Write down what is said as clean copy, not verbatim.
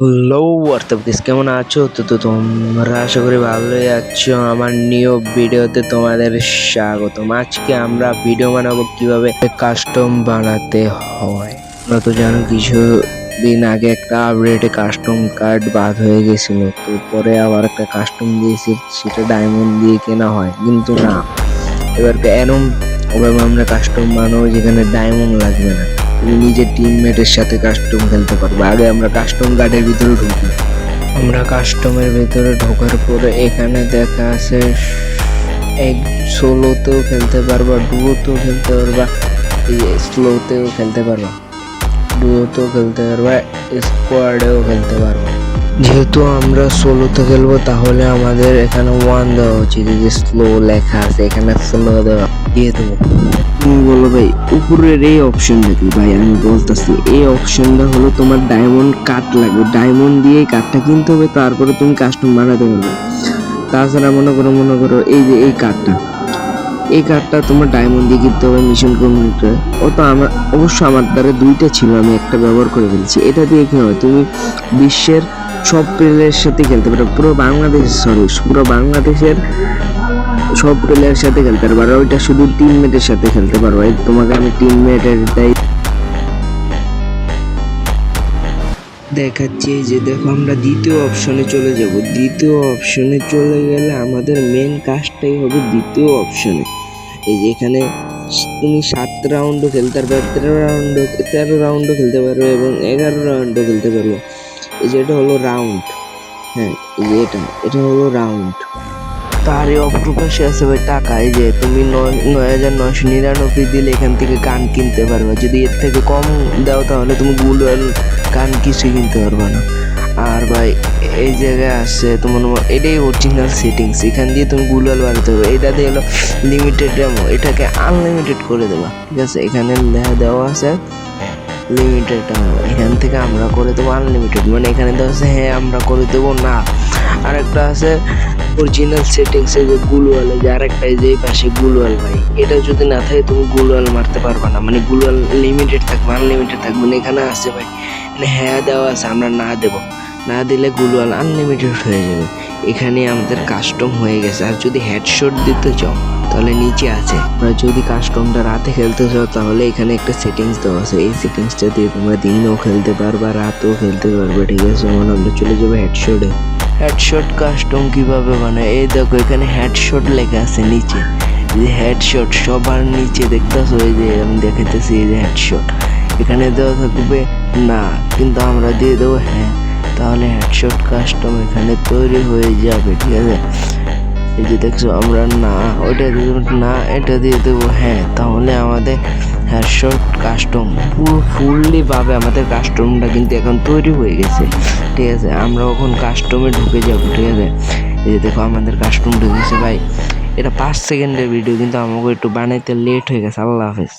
Hello WhatsApp guys, কেমন আছো? তো তোমরা আশা করি ভালোই আছো। আমার নিউ ভিডিওতে তোমাদের স্বাগতম। আজকে আমরা ভিডিও বানাবো কিভাবে কাস্টম বানাতে হয়। তোমরা তো জানো কিছুদিন আগে একটা আপডেটে কাস্টম কার্ড বাদ হয়ে গেছিল, তো পরে আবার একটা কাস্টম দিয়েছে, সেটা ডায়মন্ড দিয়ে কেনা হয়। কিন্তু না, এবার এরম ওভাবে আমরা কাস্টম বানাবো যেখানে ডায়মন্ড লাগবে না, তুমি নিজের টিমমেটের সাথে কাস্টম খেলতে পারবে। আগে আমরা কাস্টম গার্ডের ভিতরে ঢুকি। আমরা কাস্টমের ভিতরে ঢোকার পরে এখানে দেখা আছে এক সোলোতেও খেলতে পারবা, ডুয়োতেও খেলতে পারবা, স্লোতেও খেলতে পারবা, ডুয়োতেও খেলতে পারবা, স্কোয়াডেও খেলতে পারবা। যেহেতু আমরা সোলোতে খেলবো তাহলে আমাদের এখানে 1 দেওয়া উচিত। যে স্লো লেখা আছে এখানে স্লো দিয়ে দেবো। তুমি বলো ভাই উপরের এই অপশনটা কি? ভাই আমি বলতেছি এই অপশনটা হলো তোমার ডায়মন্ড কার্ড লাগবে, ডায়মন্ড দিয়ে কার্ডটা কিনতে হবে, তারপরে তুমি কাস্টম বানাতে পারবে। তাছাড়া মনে করো এই যে এই কার্ডটা তোমার ডায়মন্ড দিয়ে কিনতে হবে মিশন কমিউনিটি। অবশ্য আমার দ্বারা 2টা ছিল, আমি একটা ব্যবহার করে ফেলছি। এটা দিয়ে কি হয়, তুমি বিশ্বের সব প্লেয়ারের সাথে খেলতে পারো, পুরো বাংলাদেশের সব প্লেয়ারের সাথে খেলতে পারবো। আর ওইটা শুধু টিমমেটের সাথে খেলতে পারবো। তোমাকে আমি টিমমেটেরটাই দেখাচ্ছি। যে দেখো, আমরা দ্বিতীয় অপশনে চলে যাব। দ্বিতীয় অপশনে চলে গেলে আমাদের মেন কাজটাই হবে দ্বিতীয় অপশনে। এই যে এখানে তুমি 7 রাউন্ডও খেলতে পারবে, 13 রাউন্ডও খেলতে পারবে এবং 11 রাউন্ডও খেলতে পারবে। এই যে এটা হলো রাউন্ড। হ্যাঁ, এই যে এটা হলো রাউন্ড। তারই অপরপাশে আছে ভাই টাকা। এই যে তুমি 9,999 দিলে এখান থেকে গান কিনতে পারবে। যদি এর থেকে কম দাও তাহলে তুমি গুলওয়াল গান কিছুই কিনতে পারবে না। আর ভাই এই জায়গায় আছে তোমার, এটাই অরিজিনাল সেটিংস। এখান দিয়ে তুমি গুলওয়াল বাড়াতে হবে। এটা দিয়ে হলো লিমিটেড ডেমো, এটাকে আনলিমিটেড করে দেবা। ঠিক আছে, এখানে দেওয়া আছে লিমিটেড, এখান থেকে আমরা করে দেবো আনলিমিটেড। মানে এখানে দেওয়া আছে হ্যাঁ আমরা করে দেবো না। আর একটা আছে অরিজিনাল সেটিংস, এই যে গুলওয়াল, যে আরেকটা এই যে এই পাশে গুলওয়াল। ভাই এটা যদি না থাকে তুমি গুলওয়াল মারতে পারবা না, মানে গুলওয়াল লিমিটেড থাকবে, আনলিমিটেড থাকবে না। এখানে আছে ভাই, মানে হ্যাঁ দেওয়া আছে, আমরা না দিলে গুলওয়াল আনলিমিটেড হয়ে যাবে। এখানে আমাদের কাস্টম হয়ে গেছে। আর যদি হেডশট দিতে চাও তাহলে নিচে আছে। তোমরা যদি কাস্টমটা রাতে খেলতে চাও তাহলে এখানে একটা সেটিংস দেওয়া আছে, এই সেটিংসটা দিয়ে তোমরা দিনও খেলতে পারবা, রাতেও খেলতে পারবে। ঠিক আছে, মানে আমরা চলে যাবো হেডশটে। হেডশট কাস্টম কিভাবে বানায়, এই দেখো এখানে হেডশট লেখা আছে নিচে। যে হেডশট সবার নিচে দেখতেছো, এই যে আমি দেখাইতেছি, এই যে হেডশট এখানে দেওয়া থাকবে না, কিন্তু আমরা দিয়ে দেবো হ্যাঁ, তাহলে হেডশট কাস্টম এখানে তৈরি হয়ে যাবে। ঠিক আছে, এই যে দেখছো আমরা না ওইটা দিয়ে দেবো না, এটা দিয়ে দেবো হ্যাঁ, তাহলে আমাদের হেডশট কাস্টম পুরো ফুললি ভাবে আমাদের কাস্টমটা কিন্তু এখন তৈরি হয়ে গেছে। ঠিক আছে, আমরা এখন কাস্টমে ঢুকে যাবো। ঠিক আছে, এই যে দেখো আমাদের কাস্টম ঢুকেছে। ভাই এটা 5 সেকেন্ডের ভিডিও, কিন্তু আমাকে একটু বানাইতে লেট হয়ে গেছে। আল্লাহ হাফেজ।